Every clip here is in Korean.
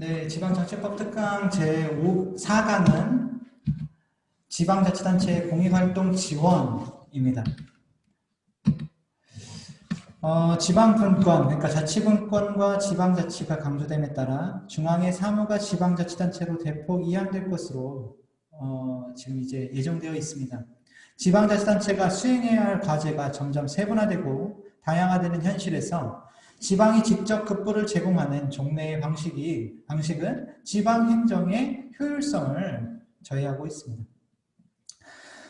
네, 지방정치법 특강 제4강은 지방자치단체의 공익활동 지원입니다. 지방분권, 그러니까 자치분권과 지방자치가 강조됨에 따라 중앙의 사무가 지방자치단체로 대폭 이양될 것으로 지금 이제 예정되어 있습니다. 지방자치단체가 수행해야 할 과제가 점점 세분화되고 다양화되는 현실에서 지방이 직접 급부를 제공하는 종래의 방식은 지방행정의 효율성을 저해하고 있습니다.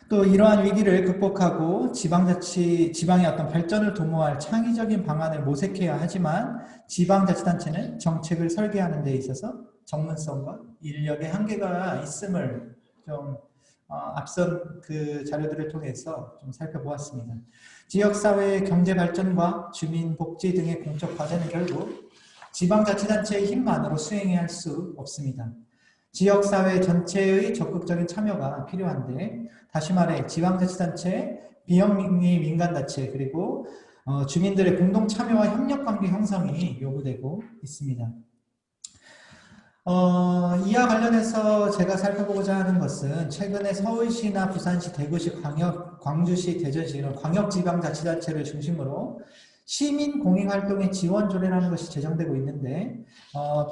또 이러한 위기를 극복하고 지방의 어떤 발전을 도모할 창의적인 방안을 모색해야 하지만 지방자치단체는 정책을 설계하는 데 있어서 전문성과 인력의 한계가 있음을 좀 앞선 그 자료들을 통해서 좀 살펴보았습니다. 지역사회의 경제발전과 주민복지 등의 공적 과제는 결국 지방자치단체의 힘만으로 수행해야 할 수 없습니다. 지역사회 전체의 적극적인 참여가 필요한데, 다시 말해 지방자치단체, 비영리 민간단체, 그리고 주민들의 공동 참여와 협력관계 형성이 요구되고 있습니다. 이와 관련해서 제가 살펴보고자 하는 것은 최근에 서울시나 부산시, 대구시, 광주시, 대전시 이런 광역지방자치단체를 중심으로 시민 공익활동의 지원 조례라는 것이 제정되고 있는데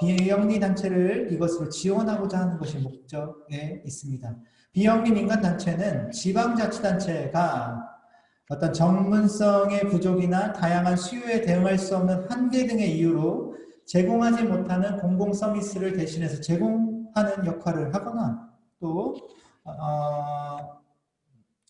비영리 단체를 이것으로 지원하고자 하는 것이 목적에 있습니다. 비영리 민간단체는 지방자치단체가 어떤 전문성의 부족이나 다양한 수요에 대응할 수 없는 한계 등의 이유로 제공하지 못하는 공공 서비스를 대신해서 제공하는 역할을 하거나 또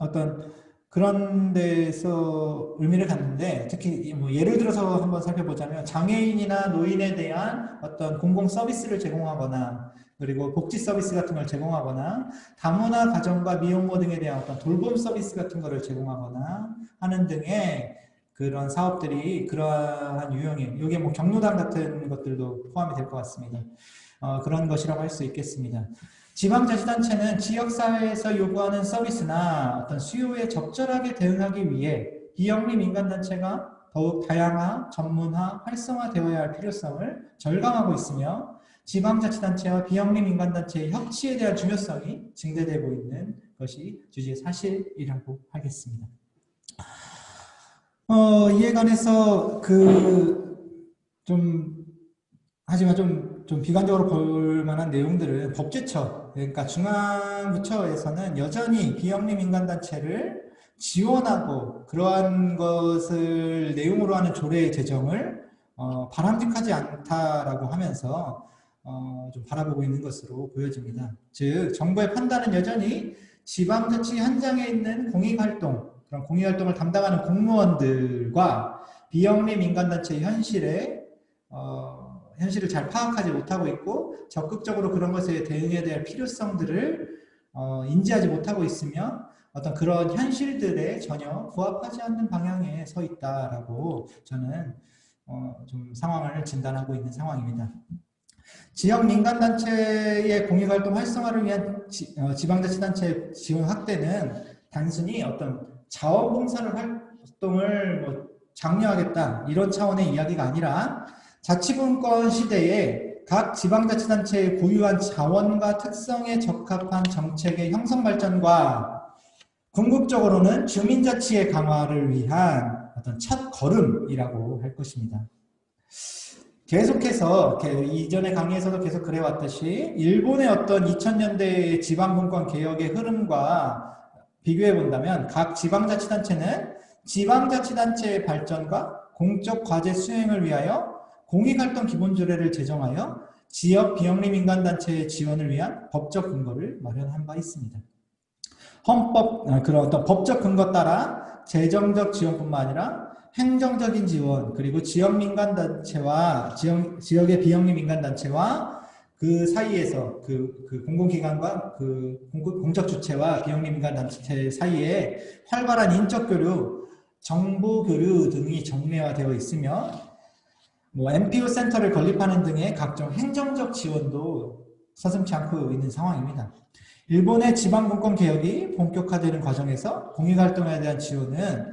어떤 그런 데서 의미를 갖는데, 특히 뭐 예를 들어서 한번 살펴보자면 장애인이나 노인에 대한 어떤 공공 서비스를 제공하거나 그리고 복지 서비스 같은 걸 제공하거나 다문화 가정과 미혼모 등에 대한 어떤 돌봄 서비스 같은 거를 제공하거나 하는 등의 그런 사업들이 그러한 유형의, 이게 뭐 경로당 같은 것들도 포함이 될 것 같습니다. 그런 것이라고 할 수 있겠습니다. 지방자치단체는 지역사회에서 요구하는 서비스나 어떤 수요에 적절하게 대응하기 위해 비영리 민간단체가 더욱 다양화, 전문화, 활성화되어야 할 필요성을 절감하고 있으며 지방자치단체와 비영리 민간단체의 협치에 대한 중요성이 증대되고 있는 것이 주지의 사실이라고 하겠습니다. 이에 관해서 하지만 좀 비관적으로 볼 만한 내용들은 법제처, 그러니까 중앙부처에서는 여전히 비영리 민간단체를 지원하고 그러한 것을 내용으로 하는 조례 제정을 바람직하지 않다라고 하면서 좀 바라보고 있는 것으로 보여집니다. 즉 정부의 판단은 여전히 지방자치 현장에 있는 공익활동, 그런 공익활동을 담당하는 공무원들과 비영리 민간단체의 현실을 잘 파악하지 못하고 있고 적극적으로 그런 것에 대응해야 될 필요성들을 인지하지 못하고 있으며 어떤 그런 현실들에 전혀 부합하지 않는 방향에 서 있다라고 저는 좀 상황을 진단하고 있는 상황입니다. 지역 민간단체의 공익활동 활성화를 위한 지방자치단체 지원 확대는 단순히 어떤 자원봉사를 활동을 장려하겠다 이런 차원의 이야기가 아니라 자치분권 시대에 각 지방자치단체의 고유한 자원과 특성에 적합한 정책의 형성 발전과 궁극적으로는 주민자치의 강화를 위한 어떤 첫 걸음이라고 할 것입니다. 계속해서 이전의 강의에서도 계속 그래왔듯이 일본의 어떤 2000년대 지방분권 개혁의 흐름과 비교해 본다면 각 지방자치단체는 지방자치단체의 발전과 공적 과제 수행을 위하여 공익활동 기본조례를 제정하여 지역 비영리 민간단체의 지원을 위한 법적 근거를 마련한 바 있습니다. 그런 어떤 법적 근거 따라 재정적 지원뿐만 아니라 행정적인 지원, 그리고 지역 민간단체와 지역의 비영리 민간단체와 그 사이에서 그 공공기관과 그 공적 주체와 비영리 민간단체 사이에 활발한 인적 교류, 정보 교류 등이 정례화되어 있으며 뭐 NPO 센터를 건립하는 등의 각종 행정적 지원도 서슴지 않고 있는 상황입니다. 일본의 지방분권 개혁이 본격화되는 과정에서 공익활동에 대한 지원은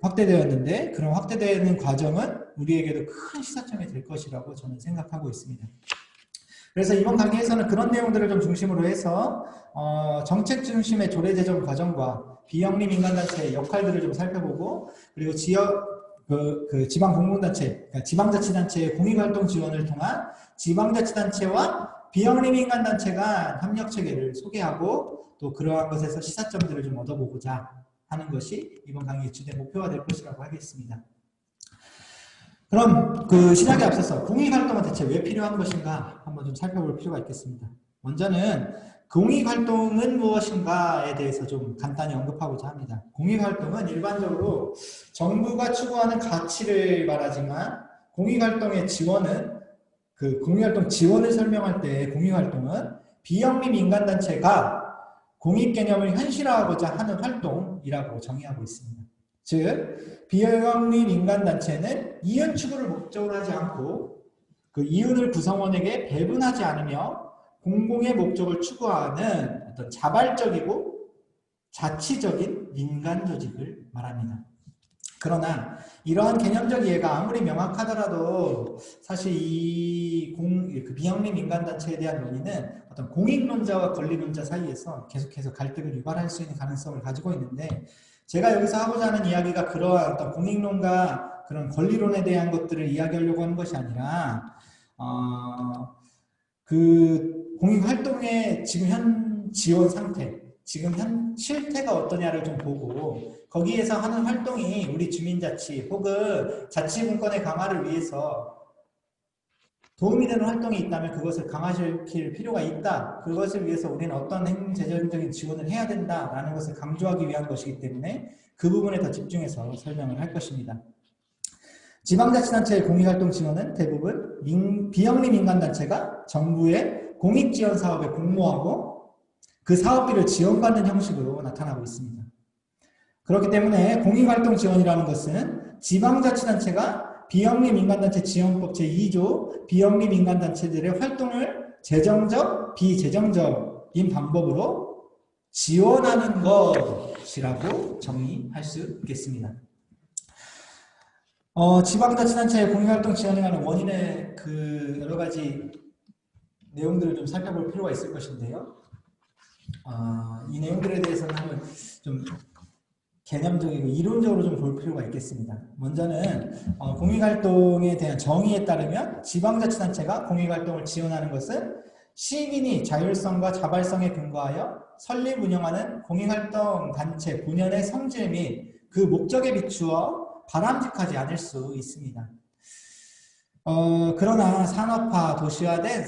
확대되었는데 그런 확대되는 과정은 우리에게도 큰 시사점이 될 것이라고 저는 생각하고 있습니다. 그래서 이번 강의에서는 그런 내용들을 좀 중심으로 해서 정책 중심의 조례제정 과정과 비영리 민간단체의 역할들을 좀 살펴보고, 그리고 지방 공공단체, 그러니까 지방자치단체의 공익활동 지원을 통한 지방자치단체와 비영리 민간단체가 협력체계를 소개하고, 또 그러한 것에서 시사점들을 좀 얻어보고자 하는 것이 이번 강의의 주된 목표가 될 것이라고 하겠습니다. 그럼 그 시작에 앞서서 공익활동은 대체 왜 필요한 것인가 한번 좀 살펴볼 필요가 있겠습니다. 먼저는 공익활동은 무엇인가에 대해서 좀 간단히 언급하고자 합니다. 공익활동은 일반적으로 정부가 추구하는 가치를 말하지만, 공익활동의 지원은, 그 공익활동 지원을 설명할 때 공익활동은 비영리 민간단체가 공익개념을 현실화하고자 하는 활동이라고 정의하고 있습니다. 즉, 비영리 민간단체는 이윤 추구를 목적으로 하지 않고 그 이윤을 구성원에게 배분하지 않으며 공공의 목적을 추구하는 어떤 자발적이고 자치적인 민간 조직을 말합니다. 그러나 이러한 개념적 이해가 아무리 명확하더라도 사실 그 비영리 민간단체에 대한 논의는 어떤 공익론자와 권리론자 사이에서 계속해서 갈등을 유발할 수 있는 가능성을 가지고 있는데, 제가 여기서 하고자 하는 이야기가 그러한 어떤 공익론과 그런 권리론에 대한 것들을 이야기하려고 하는 것이 아니라, 그 공익활동의 지금 현 지원 상태, 지금 현 실태가 어떠냐를 좀 보고, 거기에서 하는 활동이 우리 주민자치 혹은 자치분권의 강화를 위해서 도움이 되는 활동이 있다면 그것을 강화시킬 필요가 있다. 그것을 위해서 우리는 어떤 행정적인 지원을 해야 된다라는 것을 강조하기 위한 것이기 때문에 그 부분에 더 집중해서 설명을 할 것입니다. 지방자치단체의 공익활동 지원은 대부분 비영리 민간단체가 정부의 공익지원 사업에 공모하고 그 사업비를 지원받는 형식으로 나타나고 있습니다. 그렇기 때문에 공익활동 지원이라는 것은 지방자치단체가 비영리 민간단체 지원법 제2조 비영리 민간단체들의 활동을 재정적, 비재정적인 방법으로 지원하는 것이라고 정의할 수 있겠습니다. 지방자치단체의 공익활동 지원에 관한 원인의 그 여러 가지 내용들을 좀 살펴볼 필요가 있을 것인데요. 이 내용들에 대해서는 한번 좀 개념적이고 이론적으로 좀 볼 필요가 있겠습니다. 먼저는 공익활동에 대한 정의에 따르면 지방자치단체가 공익활동을 지원하는 것은 시민이 자율성과 자발성에 근거하여 설립 운영하는 공익활동 단체 본연의 성질 및 그 목적에 비추어 바람직하지 않을 수 있습니다. 그러나 산업화, 도시화된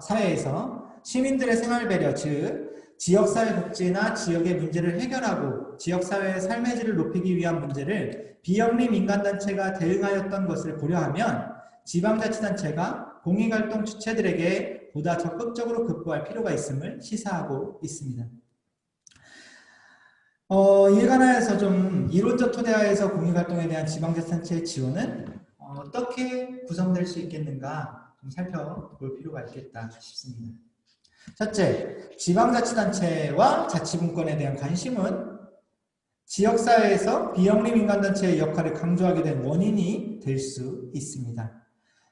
사회에서 시민들의 생활 배려, 즉 지역사회 복지나 지역의 문제를 해결하고 지역사회의 삶의 질을 높이기 위한 문제를 비영리 민간단체가 대응하였던 것을 고려하면 지방자치단체가 공익활동 주체들에게 보다 적극적으로 급부할 필요가 있음을 시사하고 있습니다. 이에 관하여서 좀 이론적 토대하에서 공익활동에 대한 지방자치단체의 지원은 어떻게 구성될 수 있겠는가 좀 살펴볼 필요가 있겠다 싶습니다. 첫째, 지방자치단체와 자치분권에 대한 관심은 지역사회에서 비영리 민간단체의 역할을 강조하게 된 원인이 될 수 있습니다.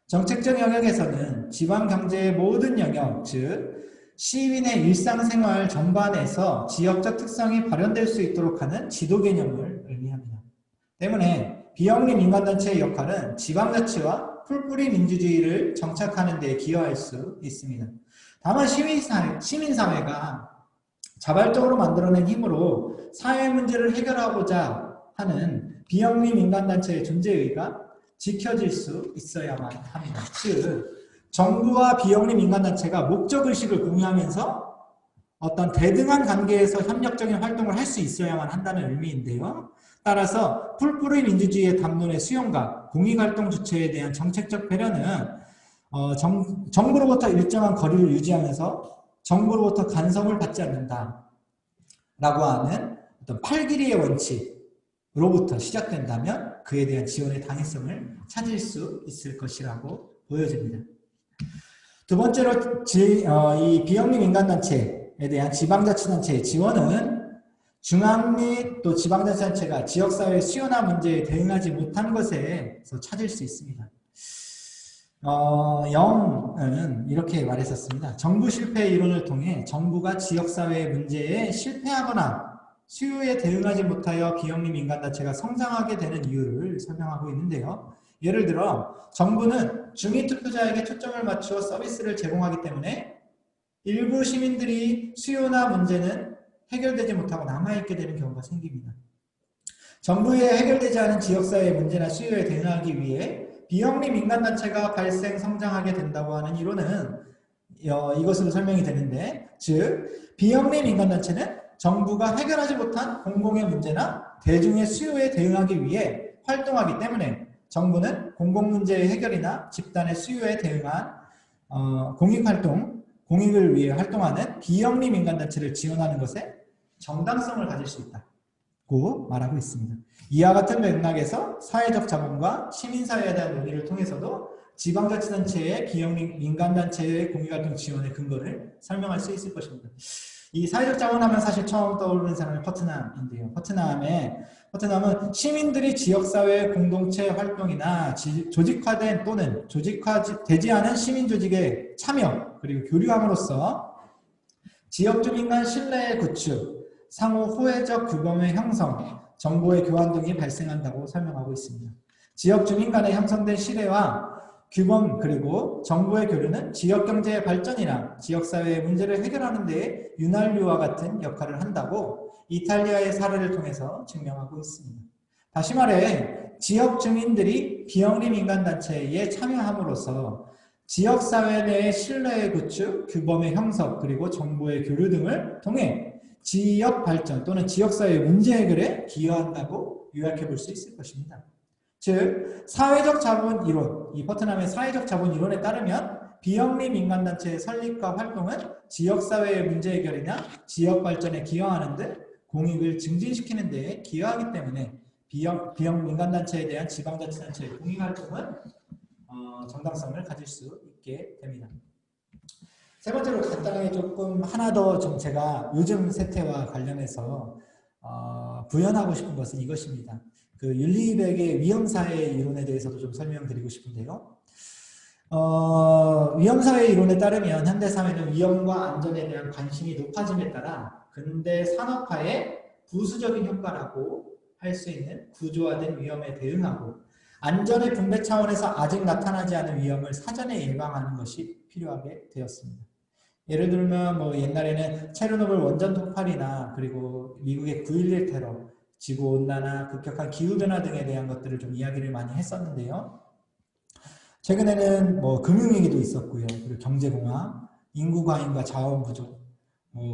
정책적 영역에서는 지방경제의 모든 영역, 즉 시민의 일상생활 전반에서 지역적 특성이 발현될 수 있도록 하는 지도 개념을 의미합니다. 때문에 비영리 민간단체의 역할은 지방자치와 풀뿌리 민주주의를 정착하는 데 기여할 수 있습니다. 다만 시민사회가 자발적으로 만들어낸 힘으로 사회 문제를 해결하고자 하는 비영리 민간단체의 존재의가 지켜질 수 있어야만 합니다. 즉 정부와 비영리 민간단체가 목적의식을 공유하면서 어떤 대등한 관계에서 협력적인 활동을 할 수 있어야만 한다는 의미인데요. 따라서 풀뿌리 민주주의의 담론의 수용과 공익활동 주체에 대한 정책적 배려는 정부로부터 일정한 거리를 유지하면서 정부로부터 간섭을 받지 않는다 라고 하는 어떤 팔길이의 원칙으로부터 시작된다면 그에 대한 지원의 당위성을 찾을 수 있을 것이라고 보여집니다. 두 번째로 이 비영리 민간단체에 대한 지방자치단체의 지원은 중앙 및 또 지방자치단체가 지역사회의 수요나 문제에 대응하지 못한 것에서 찾을 수 있습니다. 영은 이렇게 말했었습니다. 정부 실패 이론을 통해 정부가 지역사회의 문제에 실패하거나 수요에 대응하지 못하여 비영리 민간단체가 성장하게 되는 이유를 설명하고 있는데요. 예를 들어 정부는 중위투표자에게 초점을 맞추어 서비스를 제공하기 때문에 일부 시민들이 수요나 문제는 해결되지 못하고 남아있게 되는 경우가 생깁니다. 정부의 해결되지 않은 지역사회의 문제나 수요에 대응하기 위해 비영리 민간단체가 발생 성장하게 된다고 하는 이론은 이것으로 설명이 되는데, 즉 비영리 민간단체는 정부가 해결하지 못한 공공의 문제나 대중의 수요에 대응하기 위해 활동하기 때문에 정부는 공공문제의 해결이나 집단의 수요에 대응한 공익활동, 공익을 위해 활동하는 비영리 민간단체를 지원하는 것에 정당성을 가질 수 있다고 말하고 있습니다. 이와 같은 맥락에서 사회적 자본과 시민사회에 대한 논의를 통해서도 지방자치단체의 비영리 민간단체의 공익활동 지원의 근거를 설명할 수 있을 것입니다. 이 사회적 자본하면 사실 처음 떠오르는 사람이 퍼트남인데요. 퍼트남은 시민들이 지역사회 공동체 활동이나 조직화된 또는 조직화되지 않은 시민조직의 참여 그리고 교류함으로써 지역 주민 간 신뢰의 구축, 상호 호혜적 규범의 형성, 정보의 교환 등이 발생한다고 설명하고 있습니다. 지역 주민 간에 형성된 신뢰와 규범 그리고 정보의 교류는 지역경제의 발전이나 지역사회의 문제를 해결하는 데 윤활유와 같은 역할을 한다고 이탈리아의 사례를 통해서 증명하고 있습니다. 다시 말해 지역 주민들이 비영리 민간단체에 참여함으로써 지역사회 내의 신뢰의 구축, 규범의 형성 그리고 정보의 교류 등을 통해 지역 발전 또는 지역사회의 문제 해결에 기여한다고 요약해 볼 수 있을 것입니다. 즉 사회적 자본 이론, 이 퍼트남의 사회적 자본 이론에 따르면 비영리 민간단체의 설립과 활동은 지역사회의 문제 해결이나 지역 발전에 기여하는 등 공익을 증진시키는 데 기여하기 때문에 비영 민간단체에 대한 지방자치단체의 공익활동은 정당성을 가질 수 있게 됩니다. 세 번째로 간단하게 조금 하나 더 좀 제가 요즘 세태와 관련해서 부연하고 싶은 것은 이것입니다. 그 윤리백의 위험사회 이론에 대해서도 좀 설명드리고 싶은데요. 위험사회 이론에 따르면 현대사회는 위험과 안전에 대한 관심이 높아짐에 따라 근대 산업화의 부수적인 효과라고 할 수 있는 구조화된 위험에 대응하고 안전의 분배 차원에서 아직 나타나지 않은 위험을 사전에 예방하는 것이 필요하게 되었습니다. 예를 들면 뭐 옛날에는 체르노빌 원전 폭발이나 그리고 미국의 9.11 테러, 지구온난화, 급격한 기후변화 등에 대한 것들을 좀 이야기를 많이 했었는데요. 최근에는 뭐 금융위기도 있었고요. 그리고 경제공황, 인구과잉과 자원 부족,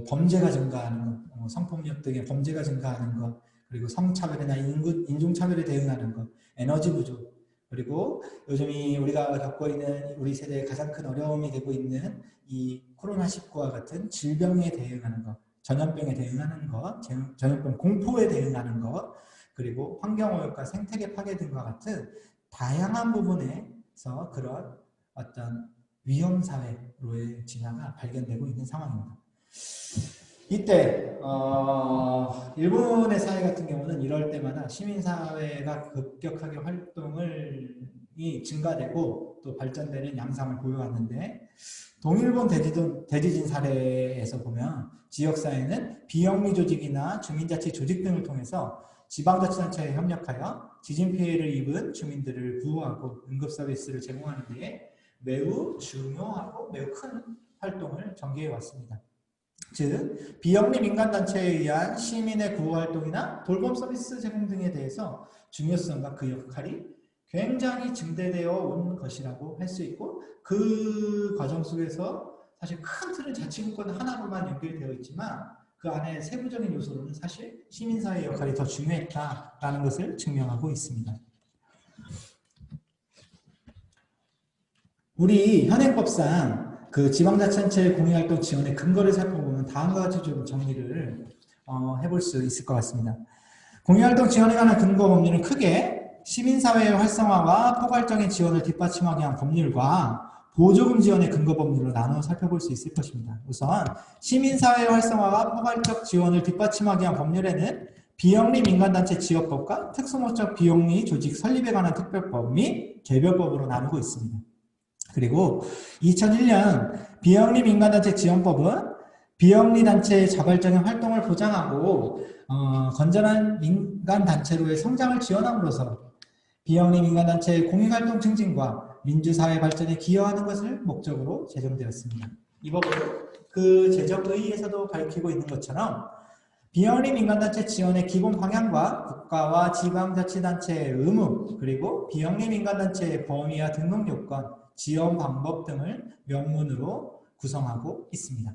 범죄가 증가하는 것, 성폭력 등의 범죄가 증가하는 것, 그리고 성차별이나 인종차별에 대응하는 것, 에너지 부족, 그리고 요즘이 우리가 겪고 있는 우리 세대의 가장 큰 어려움이 되고 있는 이 코로나19와 같은 질병에 대응하는 것, 전염병에 대응하는 것, 전염병 공포에 대응하는 것, 그리고 환경오염과 생태계 파괴 등과 같은 다양한 부분에서 그런 어떤 위험사회로의 진화가 발견되고 있는 상황입니다. 이때 일본의 사회 같은 경우는 이럴 때마다 시민사회가 급격하게 활동이 증가되고 또 발전되는 양상을 보여왔는데 동일본 대지진 사례에서 보면 지역사회는 비영리 조직이나 주민자치 조직 등을 통해서 지방자치단체에 협력하여 지진 피해를 입은 주민들을 구호하고 응급서비스를 제공하는 데 매우 중요하고 매우 큰 활동을 전개해 왔습니다. 즉 비영리 민간단체에 의한 시민의 구호활동이나 돌봄 서비스 제공 등에 대해서 중요성과 그 역할이 굉장히 증대되어 온 것이라고 할 수 있고 그 과정 속에서 사실 큰 틀은 자치구권 하나로만 연결되어 있지만 그 안에 세부적인 요소로는 사실 시민사회의 역할이 더 중요했다라는 것을 증명하고 있습니다. 우리 현행법상 그 지방자치단체의 공익활동 지원의 근거를 살펴보면 다음과 같이 좀 정리를 해볼 수 있을 것 같습니다. 공익활동 지원에 관한 근거 법률은 크게 시민사회의 활성화와 포괄적인 지원을 뒷받침하기 위한 법률과 보조금 지원의 근거 법률로 나눠 살펴볼 수 있을 것입니다. 우선 시민사회 활성화와 포괄적 지원을 뒷받침하기 위한 법률에는 비영리 민간단체 지원법과 특수목적 비영리 조직 설립에 관한 특별법 및 개별법으로 나누고 있습니다. 그리고 2001년 비영리 민간단체 지원법은 비영리 단체의 자발적인 활동을 보장하고 건전한 민간단체로의 성장을 지원함으로써 비영리 민간단체의 공익활동 증진과 민주사회 발전에 기여하는 것을 목적으로 제정되었습니다. 이 법은 그 제정의의에서도 밝히고 있는 것처럼 비영리 민간단체 지원의 기본 방향과 국가와 지방자치단체의 의무, 그리고 비영리 민간단체의 범위와 등록 요건, 지원 방법 등을 명문으로 구성하고 있습니다.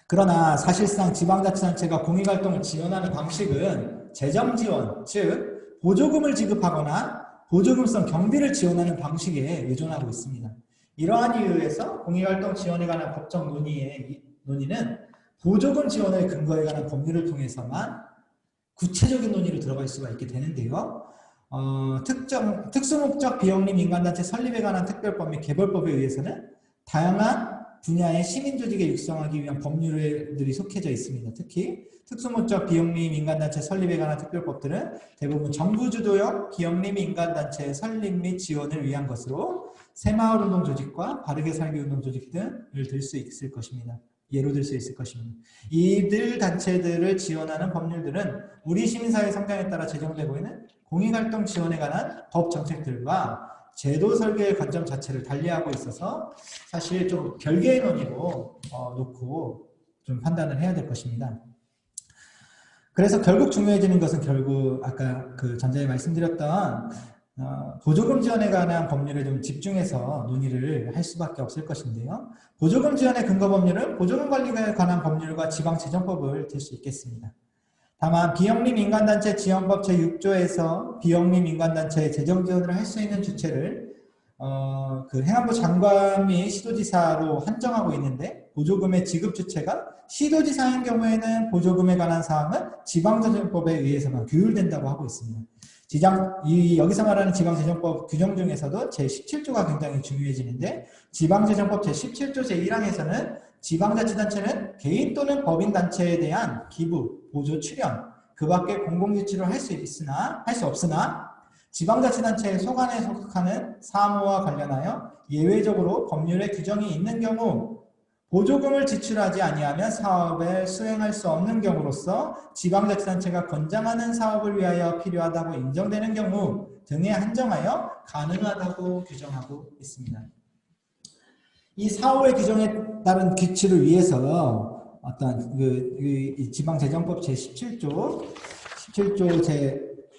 그러나 사실상 지방자치단체가 공익활동을 지원하는 방식은 재정지원, 즉 보조금을 지급하거나 보조금성 경비를 지원하는 방식에 의존하고 있습니다. 이러한 이유에서 공익활동 지원에 관한 법적 논의는 보조금 지원의 근거에 관한 법률을 통해서만 구체적인 논의로 들어갈 수가 있게 되는데요. 특수목적 비영리 민간단체 설립에 관한 특별법 및 개별법에 의해서는 다양한 분야의 시민조직에 육성하기 위한 법률들이 속해져 있습니다. 특히 특수목적 비영리 민간단체 설립에 관한 특별법들은 대부분 정부주도형 비영리 민간단체 설립 및 지원을 위한 것으로 새마을운동 조직과 바르게 살기 운동 조직 등을 들 수 있을 것입니다. 예로 들 수 있을 것입니다. 이들 단체들을 지원하는 법률들은 우리 시민사회 성장에 따라 제정되고 있는 공익활동 지원에 관한 법 정책들과 제도 설계의 관점 자체를 달리하고 있어서 사실 좀 별개의 논의로 놓고 좀 판단을 해야 될 것입니다. 그래서 결국 중요해지는 것은 결국 아까 그 전자에 말씀드렸던 보조금 지원에 관한 법률에 좀 집중해서 논의를 할 수밖에 없을 것인데요. 보조금 지원의 근거 법률은 보조금 관리에 관한 법률과 지방재정법을 들 수 있겠습니다. 다만 비영리 민간단체 지원법 제6조에서 비영리 민간단체의 재정 지원을 할 수 있는 주체를 그 행안부 장관 및 시도지사로 한정하고 있는데 보조금의 지급 주체가 시도지사인 경우에는 보조금에 관한 사항은 지방재정법에 의해서만 규율된다고 하고 있습니다. 여기서 말하는 지방재정법 규정 중에서도 제17조가 굉장히 중요해지는데 지방재정법 제17조 제1항에서는 지방자치단체는 개인 또는 법인단체에 대한 기부, 보조, 출연 그 밖에 공공지출을 할 수 없으나 지방자치단체의 소관에 속하는 사무와 관련하여 예외적으로 법률에 규정이 있는 경우 보조금을 지출하지 아니하면 사업을 수행할 수 없는 경우로서 지방자치단체가 권장하는 사업을 위하여 필요하다고 인정되는 경우 등에 한정하여 가능하다고 규정하고 있습니다. 이 4호의 규정에 따른 규칙을 위해서 어떤 지방재정법 제17조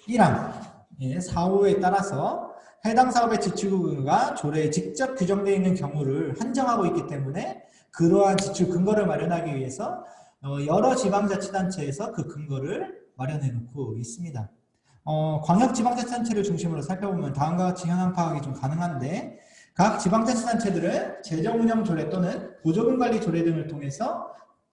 제1항 4호에 따라서 해당 사업의 지출금과 조례에 직접 규정되어 있는 경우를 한정하고 있기 때문에 그러한 지출 근거를 마련하기 위해서 여러 지방자치단체에서 그 근거를 마련해 놓고 있습니다. 광역지방자치단체를 중심으로 살펴보면 다음과 같이 현황 파악이 좀 가능한데 각 지방자치단체들은 재정운영조례 또는 보조금관리 조례 등을 통해서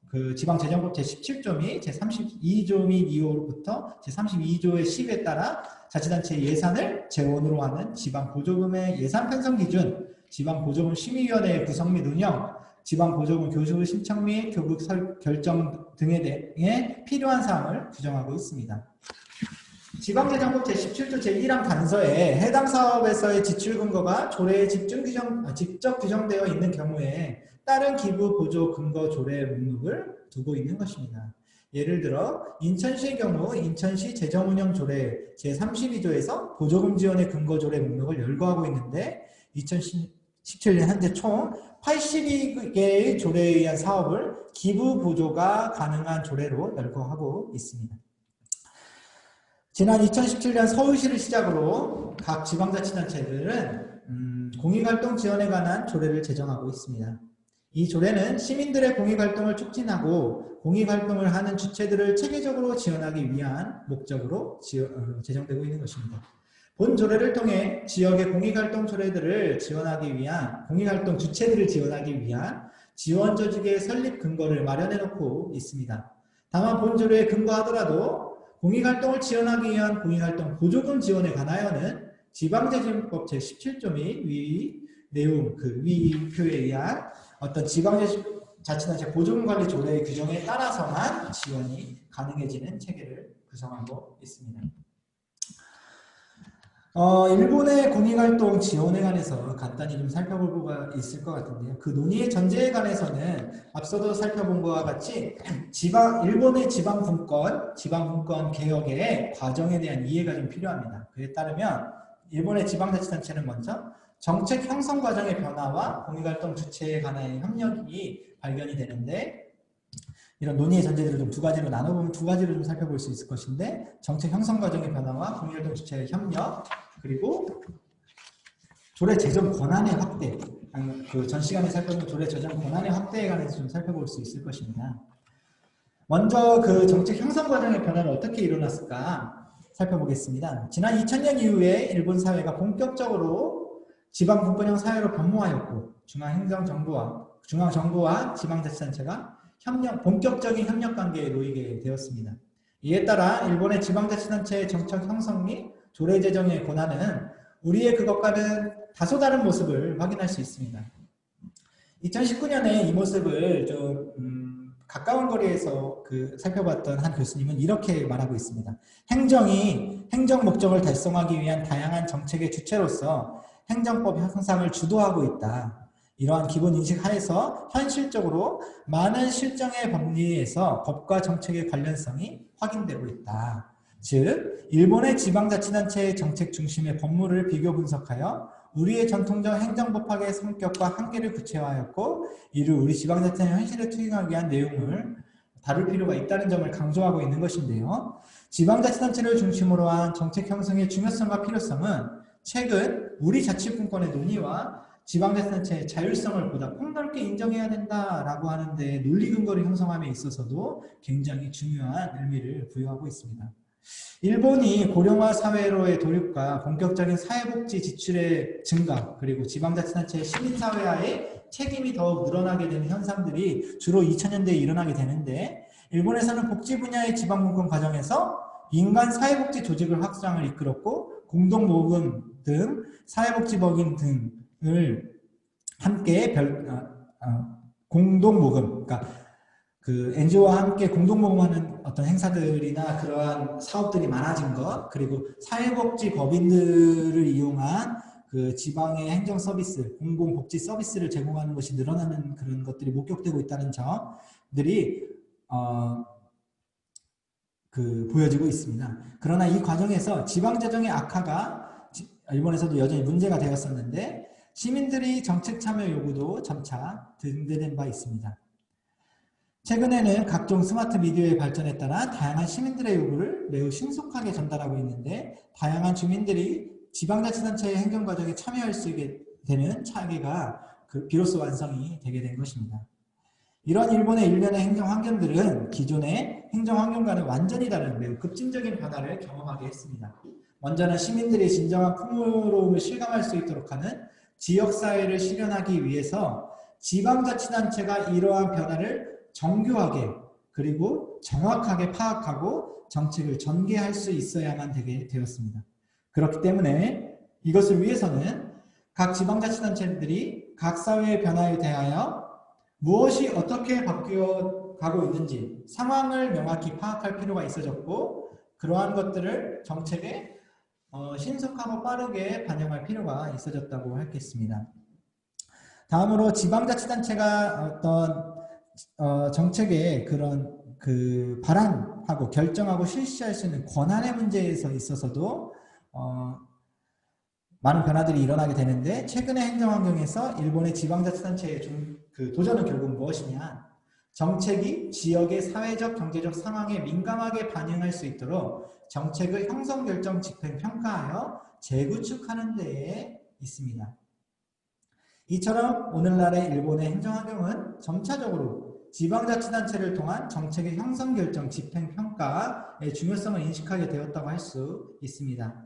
그 지방재정법 제17조 및 제32조 및 2호부터 제32조의 10에 따라 자치단체의 예산을 재원으로 하는 지방보조금의 예산 편성 기준, 지방보조금 심의위원회의 구성 및 운영, 지방보조금 교수 신청 및 교부 결정 등에 대해 필요한 사항을 규정하고 있습니다. 지방재정법 제17조 제1항 단서에 해당 사업에서의 지출 근거가 조례에 직접 규정되어 있는 경우에 다른 기부 보조 근거 조례 목록을 두고 있는 것입니다. 예를 들어 인천시의 경우 인천시 재정운영 조례 제32조에서 보조금 지원의 근거 조례 목록을 열거하고 있는데 2017년 현재 총 82개의 조례에 의한 사업을 기부 보조가 가능한 조례로 열거하고 있습니다. 지난 2017년 서울시를 시작으로 각 지방자치단체들은 공익활동 지원에 관한 조례를 제정하고 있습니다. 이 조례는 시민들의 공익활동을 촉진하고 공익활동을 하는 주체들을 체계적으로 지원하기 위한 목적으로 제정되고 있는 것입니다. 본 조례를 통해 지역의 공익활동 조례들을 지원하기 위한 공익활동 주체들을 지원하기 위한 지원 조직의 설립 근거를 마련해 놓고 있습니다. 다만 본 조례에 근거하더라도 공익활동을 지원하기 위한 공익활동 보조금 지원에 관하여는 지방재정법 제17조 및 위 내용, 그 위 표에 의한 어떤 지방자치단체 보존관리 조례의 규정에 따라서만 지원이 가능해지는 체계를 구성하고 있습니다. 일본의 공익활동 지원에 관해서 간단히 좀 살펴볼 필요가 있을 것 같은데요. 그 논의의 전제에 관해서는 앞서도 살펴본 것과 같이 일본의 지방분권 개혁의 과정에 대한 이해가 좀 필요합니다. 그에 따르면 일본의 지방자치단체는 먼저 정책 형성 과정의 변화와 공익활동 주체에 관한 협력이 발견이 되는데, 이런 논의의 전제들을 좀 두 가지로 나눠보면 두 가지로 좀 살펴볼 수 있을 것인데, 정책 형성 과정의 변화와 공익활동 주체의 협력, 그리고 조례 제정 권한의 확대, 그 전 시간에 살펴본 조례 제정 권한의 확대에 관해서 좀 살펴볼 수 있을 것입니다. 먼저 그 정책 형성 과정의 변화는 어떻게 일어났을까 살펴보겠습니다. 지난 2000년 이후에 일본 사회가 본격적으로 지방분권형 사회로 변모하였고, 중앙정부와 지방자치단체가 본격적인 협력관계에 놓이게 되었습니다. 이에 따라 일본의 지방자치단체의 정책 형성 및 조례 제정의 권한은 우리의 그것과는 다소 다른 모습을 확인할 수 있습니다. 2019년에 이 모습을 좀 가까운 거리에서 살펴봤던 한 교수님은 이렇게 말하고 있습니다. 행정이 행정 목적을 달성하기 위한 다양한 정책의 주체로서 행정법 형상을 주도하고 있다. 이러한 기본 인식 하에서 현실적으로 많은 실정의 법리에서 법과 정책의 관련성이 확인되고 있다. 즉, 일본의 지방자치단체의 정책 중심의 법무를 비교 분석하여 우리의 전통적 행정법학의 성격과 한계를 구체화하였고, 이를 우리 지방자치단체 현실에 투영하기 위한 내용을 다룰 필요가 있다는 점을 강조하고 있는 것인데요. 지방자치단체를 중심으로 한 정책 형성의 중요성과 필요성은 최근 우리 자치분권의 논의와 지방자치단체의 자율성을 보다 폭넓게 인정해야 된다라고 하는데 논리 근거를 형성함에 있어서도 굉장히 중요한 의미를 부여하고 있습니다. 일본이 고령화 사회로의 돌입과 본격적인 사회복지 지출의 증가, 그리고 지방자치단체의 시민사회와의 책임이 더욱 늘어나게 되는 현상들이 주로 2000년대에 일어나게 되는데, 일본에서는 복지 분야의 지방분권 과정에서 민간 사회복지 조직을 확장을 이끌었고, 공동모금 등 사회복지법인 등을 함께 공동모금, 그러니까 그 NGO와 함께 공동모금하는 어떤 행사들이나 그러한 사업들이 많아진 것, 그리고 사회복지 법인들을 이용한 그 지방의 행정 서비스, 공공복지 서비스를 제공하는 것이 늘어나는 그런 것들이 목격되고 있다는 점들이 보여지고 있습니다. 그러나 이 과정에서 지방재정의 악화가 일본에서도 여전히 문제가 되었었는데, 시민들이 정책 참여 요구도 점차 등대된 바 있습니다. 최근에는 각종 스마트 미디어의 발전에 따라 다양한 시민들의 요구를 매우 신속하게 전달하고 있는데, 다양한 주민들이 지방자치단체의 행정과정에 참여할 수 있게 되는 차계가 비로소 완성이 되게 된 것입니다. 이런 일본의 일련의 행정환경들은 기존의 행정환경과는 완전히 다른 매우 급진적인 변화를 경험하게 했습니다. 먼저는 시민들이 진정한 풍요로움을 실감할 수 있도록 하는 지역사회를 실현하기 위해서 지방자치단체가 이러한 변화를 정교하게 그리고 정확하게 파악하고 정책을 전개할 수 있어야만 되게 되었습니다. 그렇기 때문에 이것을 위해서는 각 지방자치단체들이 각 사회의 변화에 대하여 무엇이 어떻게 바뀌어 가고 있는지 상황을 명확히 파악할 필요가 있어졌고, 그러한 것들을 정책에 신속하고 빠르게 반영할 필요가 있어졌다고 하겠습니다. 다음으로 지방자치단체가 어떤 정책의 그런 발안하고 결정하고 실시할 수 있는 권한의 문제에 있어서도 많은 변화들이 일어나게 되는데, 최근의 행정환경에서 일본의 지방자치단체의 도전은 결국 무엇이냐? 정책이 지역의 사회적, 경제적 상황에 민감하게 반영할 수 있도록 정책을 형성결정 집행평가하여 재구축하는 데에 있습니다. 이처럼 오늘날의 일본의 행정환경은 점차적으로 지방자치단체를 통한 정책의 형성결정 집행평가의 중요성을 인식하게 되었다고 할 수 있습니다.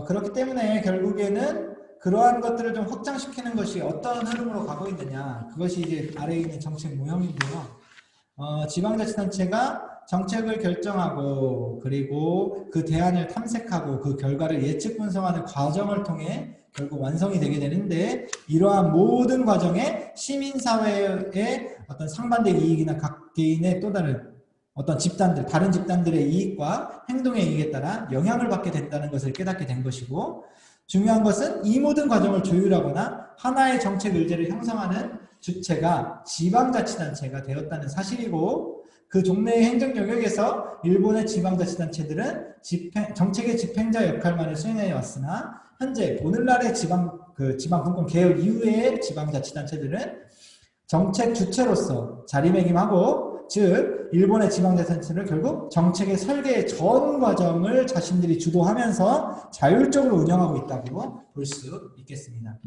그렇기 때문에 결국에는 그러한 것들을 좀 확장시키는 것이 어떤 흐름으로 가고 있느냐, 그것이 이제 아래에 있는 정책 모형인데요. 지방자치단체가 정책을 결정하고 그리고 그 대안을 탐색하고 그 결과를 예측 분석하는 과정을 통해 결국 완성이 되게 되는데 이러한 모든 과정에 시민사회의 어떤 상반된 이익이나 각 개인의 또 다른 어떤 집단들, 다른 집단들의 이익과 행동의 이익에 따라 영향을 받게 된다는 것을 깨닫게 된 것이고 중요한 것은 이 모든 과정을 조율하거나 하나의 정책 의제를 형성하는 주체가 지방자치단체가 되었다는 사실이고 그 종래의 행정 영역에서 일본의 지방자치단체들은 정책의 집행자 역할만을 수행해 왔으나 현재 오늘날의 지방분권 개혁 이후의 지방자치단체들은 정책 주체로서 자리매김하고 즉 일본의 지방자치단체는 결국 정책의 설계의 전 과정을 자신들이 주도하면서 자율적으로 운영하고 있다고 볼 수 있겠습니다.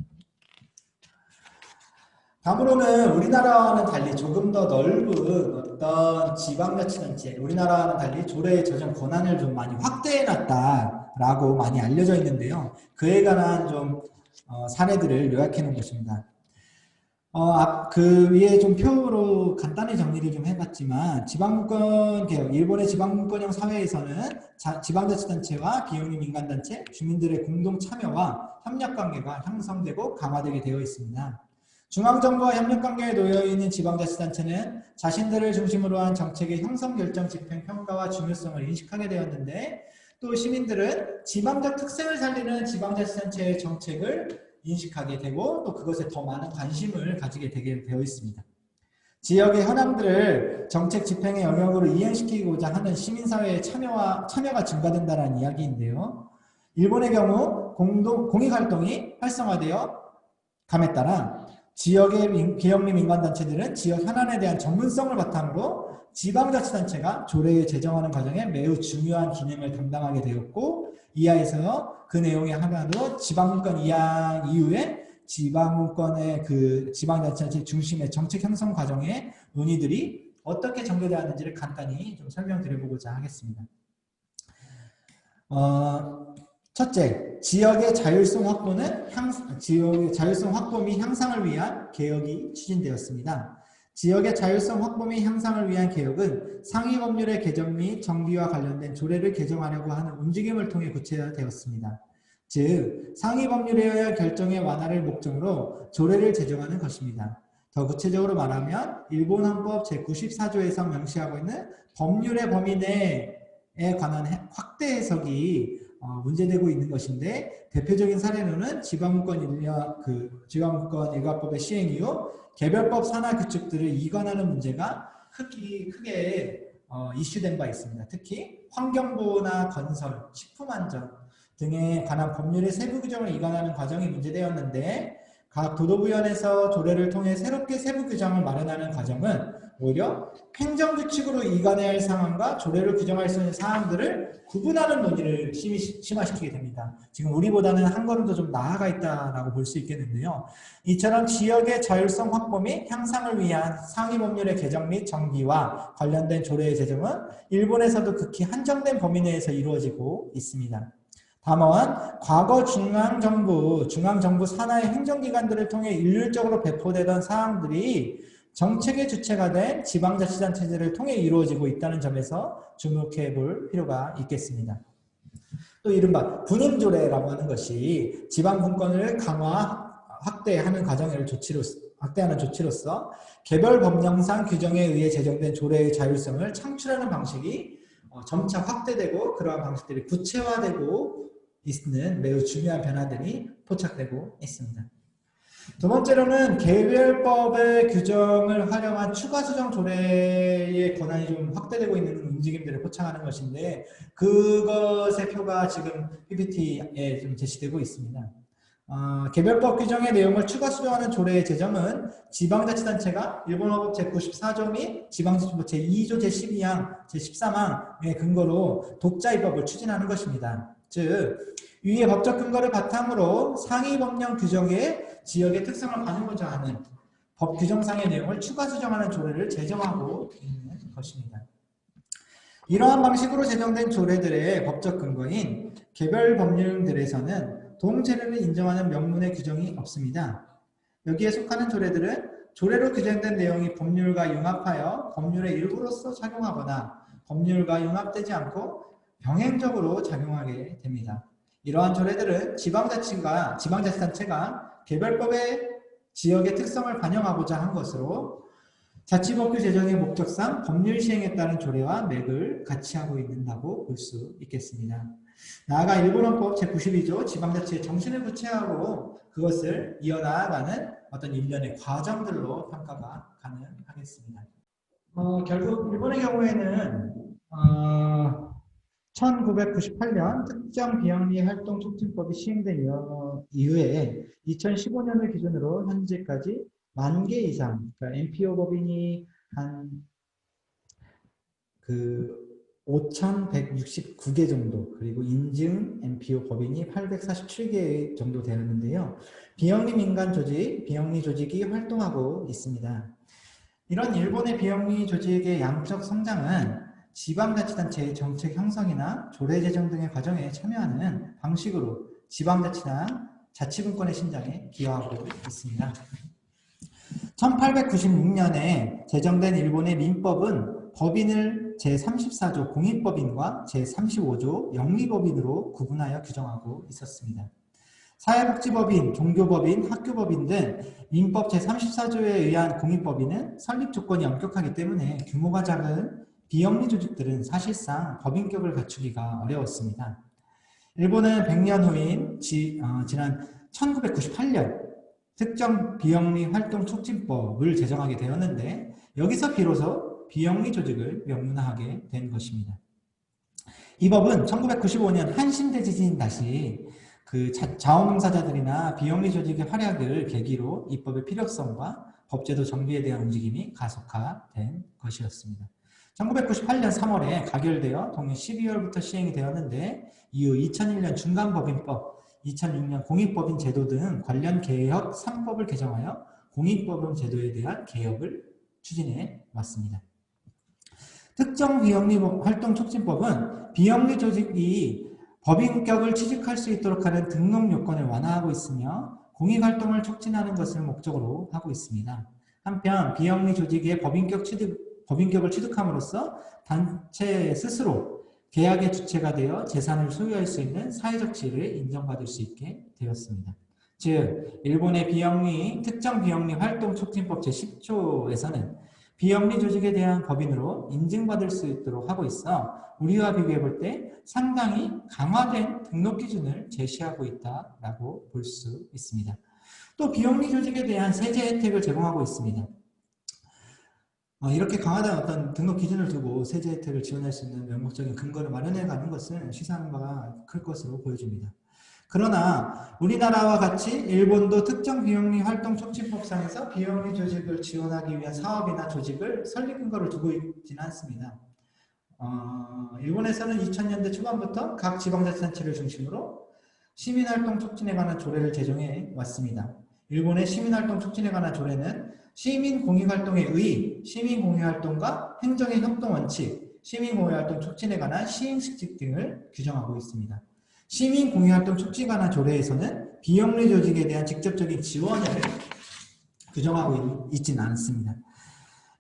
다음으로는 우리나라와는 달리 조금 더 넓은 어떤 지방자치단체, 우리나라와는 달리 조례의 제정 권한을 좀 많이 확대해놨다라고 많이 알려져 있는데요. 그에 관한 좀 사례들을 요약해 놓은 것입니다. 그 위에 좀 표로 간단히 정리를 좀 해봤지만 지방분권 개혁, 일본의 지방분권형 사회에서는 지방자치단체와 비영리 민간단체, 주민들의 공동 참여와 협력관계가 형성되고 강화되게 되어 있습니다. 중앙정부와 협력관계에 놓여있는 지방자치단체는 자신들을 중심으로 한 정책의 형성, 결정, 집행, 평가와 중요성을 인식하게 되었는데 또 시민들은 지방적 특색을 살리는 지방자치단체의 정책을 인식하게 되고 또 그것에 더 많은 관심을 가지게 되게 되어 있습니다. 지역의 현황들을 정책 집행의 영역으로 이행시키고자 하는 시민사회의 참여가 증가된다는 이야기인데요. 일본의 경우 공익활동이 활성화되어 감에 따라 지역의 비영리 민간단체들은 지역 현안에 대한 전문성을 바탕으로 지방자치단체가 조례에 제정하는 과정에 매우 중요한 기능을 담당하게 되었고 이하에서 그 내용의 하나로 지방분권 이양 이후에 지방분권의 그 지방자치단체 중심의 정책 형성 과정의 논의들이 어떻게 전개되었는지를 간단히 좀 설명드려보고자 하겠습니다. 첫째, 지역의 자율성 확보 및 향상을 위한 개혁이 추진되었습니다. 지역의 자율성 확보 및 향상을 위한 개혁은 상위 법률의 개정 및 정비와 관련된 조례를 개정하려고 하는 움직임을 통해 구체화되었습니다. 즉, 상위 법률의 결정의 완화를 목적으로 조례를 제정하는 것입니다. 더 구체적으로 말하면 일본 헌법 제94조에서 명시하고 있는 법률의 범위 내에 관한 확대 해석이 문제되고 있는 것인데 대표적인 사례로는 지방분권 일가법의 시행 이후 개별법 산하 규칙들을 이관하는 문제가 크게 이슈된 바 있습니다. 특히 환경보호나 건설, 식품안전 등에 관한 법률의 세부 규정을 이관하는 과정이 문제되었는데 각 도도부연에서 조례를 통해 새롭게 세부 규정을 마련하는 과정은 오히려 행정규칙으로 이관해야 할 상황과 조례로 규정할 수 있는 사항들을 구분하는 논의를 심화시키게 됩니다. 지금 우리보다는 한 걸음 더 좀 나아가 있다라고 볼 수 있겠는데요. 이처럼 지역의 자율성 확보 및 향상을 위한 상위 법률의 개정 및 정비와 관련된 조례의 제정은 일본에서도 극히 한정된 범위 내에서 이루어지고 있습니다. 다만 과거 중앙정부 산하의 행정기관들을 통해 일률적으로 배포되던 사항들이 정책의 주체가 된 지방자치단체들을 통해 이루어지고 있다는 점에서 주목해 볼 필요가 있겠습니다. 또 이른바 분임조례라고 하는 것이 지방분권을 확대하는 조치로서 개별 법령상 규정에 의해 제정된 조례의 자율성을 창출하는 방식이 점차 확대되고 그러한 방식들이 구체화되고 있는 매우 중요한 변화들이 포착되고 있습니다. 두 번째로는 개별법의 규정을 활용한 추가 수정 조례의 권한이 좀 확대되고 있는 움직임들을 포착하는 것인데 그것의 표가 지금 PPT에 좀 제시되고 있습니다. 개별법 규정의 내용을 추가 수정하는 조례의 제정은 지방자치단체가 일본헌법 제94조 및 지방자치법 제2조 제12항, 제13항의 근거로 독자입법을 추진하는 것입니다. 즉 위의 법적 근거를 바탕으로 상위 법령 규정에 지역의 특성을 반영하고자 하는 법 규정상의 내용을 추가 수정하는 조례를 제정하고 있는 것입니다. 이러한 방식으로 제정된 조례들의 법적 근거인 개별 법률들에서는 동체를 인정하는 명문의 규정이 없습니다. 여기에 속하는 조례들은 조례로 규정된 내용이 법률과 융합하여 법률의 일부로서 작용하거나 법률과 융합되지 않고 병행적으로 작용하게 됩니다. 이러한 조례들은 지방자치단체가 개별법의 지역의 특성을 반영하고자 한 것으로 자치법규 제정의 목적상 법률 시행에 따른 조례와 맥을 같이 하고 있는다고 볼 수 있겠습니다. 나아가 일본헌법 제92조 지방자치의 정신을 구체화하고 그것을 이어나가는 어떤 일련의 과정들로 평가가 가능하겠습니다. 결국 일본의 경우에는 1998년 특정 비영리 활동 촉진법이 시행된 이후에 2015년을 기준으로 현재까지 10,000개 이상, 그러니까 NPO 법인이 한 5,169개 정도, 그리고 인증 NPO 법인이 847개 정도 되었는데요. 비영리 민간 조직, 비영리 조직이 활동하고 있습니다. 이런 일본의 비영리 조직의 양적 성장은 지방자치단체의 정책 형성이나 조례 제정 등의 과정에 참여하는 방식으로 지방자치나 자치분권의 신장에 기여하고 있습니다. 1896년에 제정된 일본의 민법은 법인을 제34조 공익법인과 제35조 영리법인으로 구분하여 규정하고 있었습니다. 사회복지법인, 종교법인, 학교법인 등 민법 제34조에 의한 공익법인은 설립 조건이 엄격하기 때문에 규모가 작은 비영리 조직들은 사실상 법인격을 갖추기가 어려웠습니다. 일본은 100년 후인 지난 1998년 특정 비영리 활동 촉진법을 제정하게 되었는데 여기서 비로소 비영리 조직을 명문화하게 된 것입니다. 이 법은 1995년 한신대지진 다시 자원봉사자들이나 비영리 조직의 활약을 계기로 입법의 필요성과 법제도 정비에 대한 움직임이 가속화된 것이었습니다. 1998년 3월에 가결되어 동년 12월부터 시행이 되었는데 이후 2001년 중간법인법, 2006년 공익법인 제도 등 관련 개혁 3법을 개정하여 공익법인 제도에 대한 개혁을 추진해 왔습니다. 특정 비영리 활동 촉진법은 비영리 조직이 법인격을 취득할 수 있도록 하는 등록 요건을 완화하고 있으며 공익활동을 촉진하는 것을 목적으로 하고 있습니다. 한편 비영리 조직의 법인격을 취득함으로써 단체 스스로 계약의 주체가 되어 재산을 소유할 수 있는 사회적 지위를 인정받을 수 있게 되었습니다. 즉 일본의 특정 비영리 활동 촉진법 제10조에서는 비영리 조직에 대한 법인으로 인증받을 수 있도록 하고 있어 우리와 비교해 볼 때 상당히 강화된 등록 기준을 제시하고 있다라고 볼 수 있습니다. 또 비영리 조직에 대한 세제 혜택을 제공하고 있습니다. 이렇게 강화된 어떤 등록 기준을 두고 세제 혜택을 지원할 수 있는 명목적인 근거를 마련해가는 것은 시사하는 바가 클 것으로 보여집니다. 그러나 우리나라와 같이 일본도 특정 비영리 활동 촉진법상에서 비영리 조직을 지원하기 위한 사업이나 조직을 설립 근거를 두고 있지는 않습니다. 일본에서는 2000년대 초반부터 각 지방자치단체를 중심으로 시민활동 촉진에 관한 조례를 제정해 왔습니다. 일본의 시민활동 촉진에 관한 조례는 시민공익활동의 의의, 시민공익활동과 행정의 협동원칙, 시민공익활동 촉진에 관한 시행식칙 등을 규정하고 있습니다. 시민공익활동 촉진에 관한 조례에서는 비영리 조직에 대한 직접적인 지원을 규정하고 있지는 않습니다.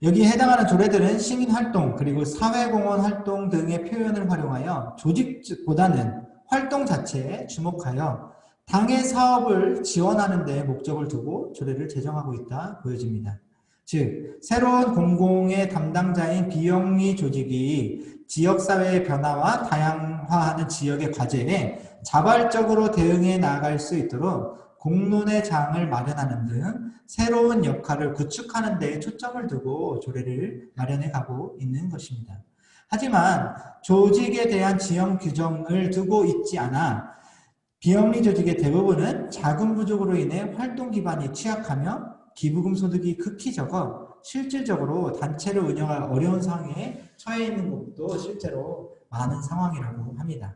여기에 해당하는 조례들은 시민활동 그리고 사회공헌 활동 등의 표현을 활용하여 조직보다는 활동 자체에 주목하여 당의 사업을 지원하는 데 목적을 두고 조례를 제정하고 있다 보여집니다. 즉 새로운 공공의 담당자인 비영리 조직이 지역사회의 변화와 다양화하는 지역의 과제에 자발적으로 대응해 나갈 수 있도록 공론의 장을 마련하는 등 새로운 역할을 구축하는 데 초점을 두고 조례를 마련해 가고 있는 것입니다. 하지만 조직에 대한 지형 규정을 두고 있지 않아 비영리 조직의 대부분은 자금 부족으로 인해 활동 기반이 취약하며 기부금 소득이 극히 적어 실질적으로 단체를 운영할 어려운 상황에 처해 있는 것도 실제로 많은 상황이라고 합니다.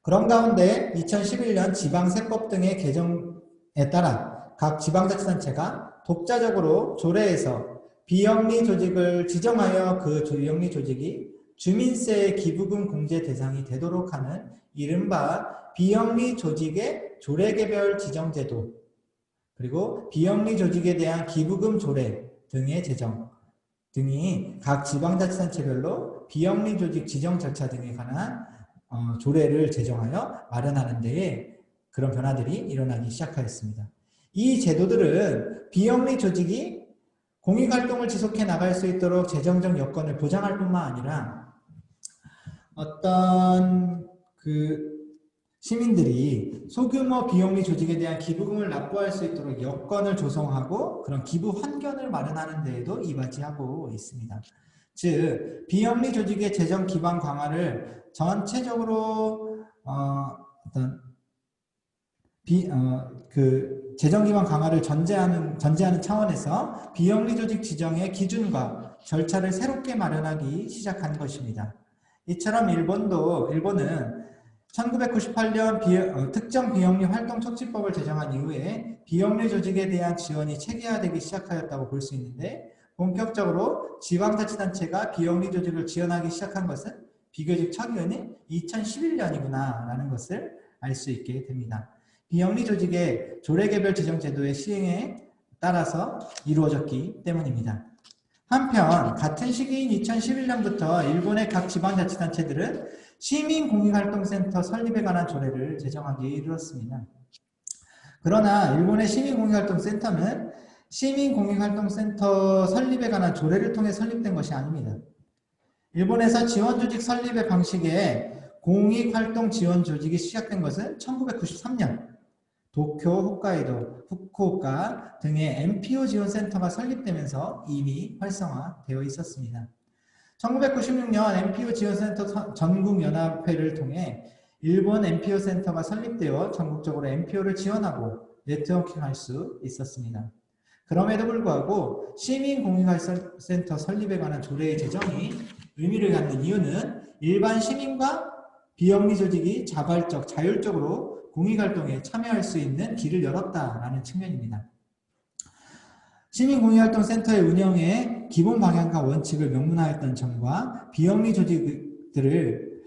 그런 가운데 2011년 지방세법 등의 개정에 따라 각 지방자치단체가 독자적으로 조례에서 비영리 조직을 지정하여 그 비영리 조직이 주민세 기부금 공제 대상이 되도록 하는 이른바 비영리 조직의 조례개별 지정제도 그리고 비영리 조직에 대한 기부금 조례 등의 제정 등이 각 지방자치단체별로 비영리 조직 지정 절차 등에 관한 조례를 제정하여 마련하는 데에 그런 변화들이 일어나기 시작하였습니다. 이 제도들은 비영리 조직이 공익활동을 지속해 나갈 수 있도록 재정적 여건을 보장할 뿐만 아니라 어떤 시민들이 소규모 비영리 조직에 대한 기부금을 납부할 수 있도록 여건을 조성하고 그런 기부 환경을 마련하는 데에도 이바지하고 있습니다. 즉 비영리 조직의 재정 기반 강화를 전체적으로 재정 기반 강화를 전제하는 차원에서 비영리 조직 지정의 기준과 절차를 새롭게 마련하기 시작한 것입니다. 이처럼 일본은 1998년 특정 비영리 활동 촉진법을 제정한 이후에 비영리 조직에 대한 지원이 체계화되기 시작하였다고 볼 수 있는데 본격적으로 지방자치단체가 비영리 조직을 지원하기 시작한 것은 비교적 최근인 2011년이구나 라는 것을 알 수 있게 됩니다. 비영리 조직의 조례개별 지정제도의 시행에 따라서 이루어졌기 때문입니다. 한편 같은 시기인 2011년부터 일본의 각 지방자치단체들은 시민공익활동센터 설립에 관한 조례를 제정하기에 이르렀습니다. 그러나 일본의 시민공익활동센터는 시민공익활동센터 설립에 관한 조례를 통해 설립된 것이 아닙니다. 일본에서 지원조직 설립의 방식에 공익활동 지원조직이 시작된 것은 1993년 도쿄, 홋카이도, 후쿠오카 등의 NPO 지원센터가 설립되면서 이미 활성화되어 있었습니다. 1996년 NPO 지원센터 전국연합회를 통해 일본 NPO 센터가 설립되어 전국적으로 NPO를 지원하고 네트워킹할 수 있었습니다. 그럼에도 불구하고 시민공익활동센터 설립에 관한 조례의 제정이 의미를 갖는 이유는 일반 시민과 비영리 조직이 자발적, 자율적으로 공익활동에 참여할 수 있는 길을 열었다라는 측면입니다. 시민공익활동센터의 운영에 기본 방향과 원칙을 명문화했던 점과 비영리 조직들을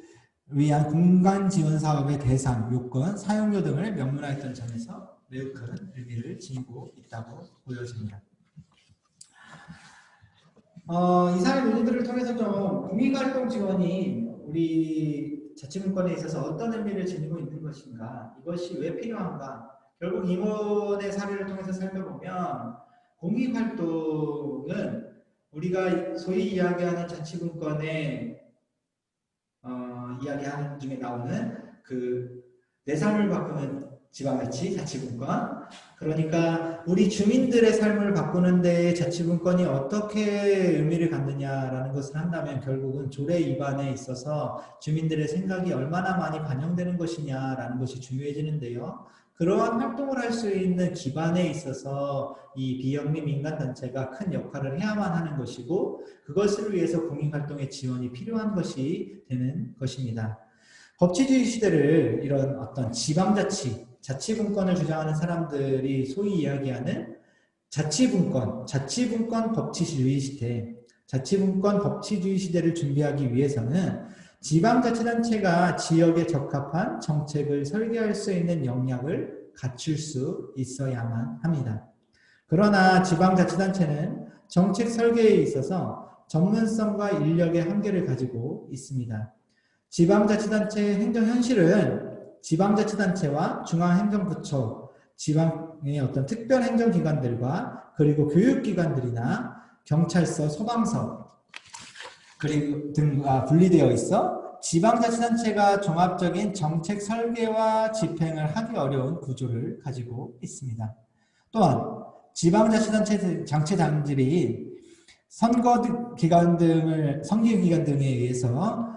위한 공간 지원 사업의 대상, 요건, 사용료 등을 명문화했던 점에서 매우 큰 의미를 지니고 있다고 보여집니다. 이상의 논의들을 통해서 좀 공익활동 지원이 우리 자치분권에 있어서 어떤 의미를 지니고 있는 것인가, 이것이 왜 필요한가, 결국 이번의 사례를 통해서 살펴보면 공익활동은 우리가 소위 이야기하는 자치분권에 이야기하는 중에 나오는 내 삶을 바꾸는 지방자치, 자치분권, 그러니까 우리 주민들의 삶을 바꾸는 데 자치분권이 어떻게 의미를 갖느냐라는 것을 한다면 결국은 조례 위반에 있어서 주민들의 생각이 얼마나 많이 반영되는 것이냐라는 것이 중요해지는데요. 그러한 활동을 할 수 있는 기반에 있어서 이 비영리 민간단체가 큰 역할을 해야만 하는 것이고 그것을 위해서 공익활동의 지원이 필요한 것이 되는 것입니다. 법치주의 시대를 이런 어떤 지방자치, 자치분권을 주장하는 사람들이 소위 이야기하는 자치분권 법치주의 시대, 자치분권 법치주의 시대를 준비하기 위해서는 지방자치단체가 지역에 적합한 정책을 설계할 수 있는 역량을 갖출 수 있어야만 합니다. 그러나 지방자치단체는 정책 설계에 있어서 전문성과 인력의 한계를 가지고 있습니다. 지방자치단체의 행정현실은 지방자치단체와 중앙행정부처, 지방의 어떤 특별행정기관들과 그리고 교육기관들이나 경찰서, 소방서 그리고 등과 분리되어 있어 지방자치단체가 종합적인 정책 설계와 집행을 하기 어려운 구조를 가지고 있습니다. 또한 지방자치단체 장치단들이 선거기간 등에 의해서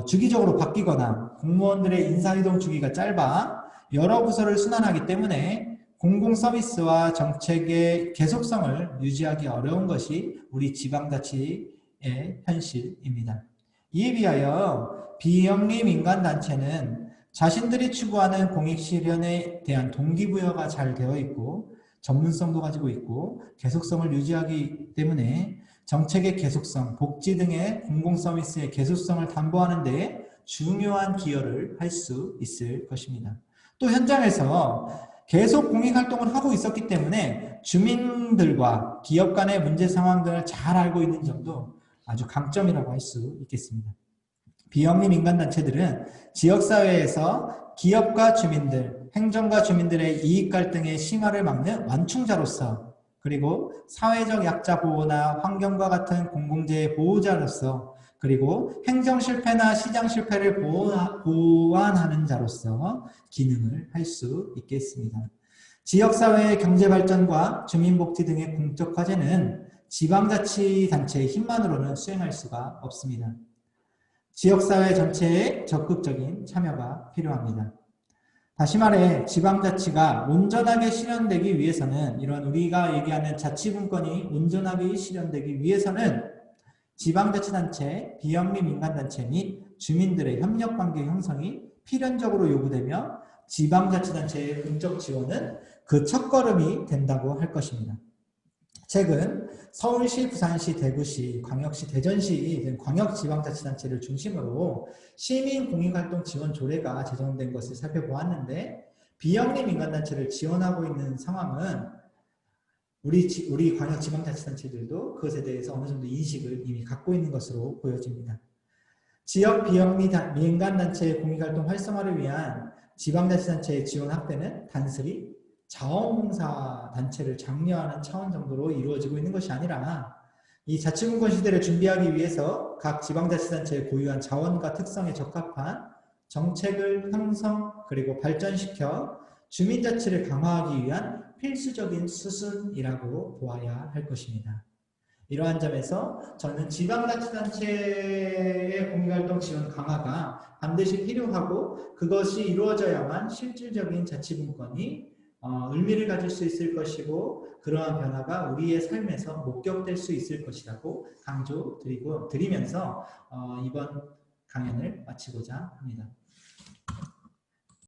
주기적으로 바뀌거나 공무원들의 인사이동 주기가 짧아 여러 부서를 순환하기 때문에 공공서비스와 정책의 계속성을 유지하기 어려운 것이 우리 지방자치의 현실입니다. 이에 비하여 비영리 민간단체는 자신들이 추구하는 공익실현에 대한 동기부여가 잘 되어 있고 전문성도 가지고 있고 계속성을 유지하기 때문에 정책의 계속성, 복지 등의 공공서비스의 계속성을 담보하는 데 중요한 기여를 할 수 있을 것입니다. 또 현장에서 계속 공익활동을 하고 있었기 때문에 주민들과 기업 간의 문제 상황들을 잘 알고 있는 점도 아주 강점이라고 할 수 있겠습니다. 비영리 민간단체들은 지역사회에서 기업과 주민들, 행정과 주민들의 이익 갈등의 심화를 막는 완충자로서, 그리고 사회적 약자 보호나 환경과 같은 공공재의 보호자로서, 그리고 행정 실패나 시장 실패를 보완하는 자로서 기능을 할 수 있겠습니다. 지역사회의 경제발전과 주민복지 등의 공적 과제는 지방자치단체의 힘만으로는 수행할 수가 없습니다. 지역사회 전체의 적극적인 참여가 필요합니다. 다시 말해 지방자치가 온전하게 실현되기 위해서는, 이런 우리가 얘기하는 자치분권이 온전하게 실현되기 위해서는 지방자치단체, 비영리 민간단체 및 주민들의 협력관계 형성이 필연적으로 요구되며 지방자치단체의 공적 지원은 그 첫걸음이 된다고 할 것입니다. 최근 서울시, 부산시, 대구시, 광역시, 대전시 등 광역지방자치단체를 중심으로 시민공익활동 지원 조례가 제정된 것을 살펴보았는데, 비영리 민간단체를 지원하고 있는 상황은 우리 광역지방자치단체들도 그것에 대해서 어느 정도 인식을 이미 갖고 있는 것으로 보여집니다. 지역 비영리 민간단체의 공익활동 활성화를 위한 지방자치단체의 지원 확대는 단순히 자원봉사 단체를 장려하는 차원 정도로 이루어지고 있는 것이 아니라, 이 자치분권 시대를 준비하기 위해서 각 지방자치단체에 고유한 자원과 특성에 적합한 정책을 형성 그리고 발전시켜 주민자치를 강화하기 위한 필수적인 수순이라고 보아야 할 것입니다. 이러한 점에서 저는 지방자치단체의 공익활동 지원 강화가 반드시 필요하고, 그것이 이루어져야만 실질적인 자치분권이 의미를 가질 수 있을 것이고, 그러한 변화가 우리의 삶에서 목격될 수 있을 것이라고 강조드리면서 이번 강연을 마치고자 합니다.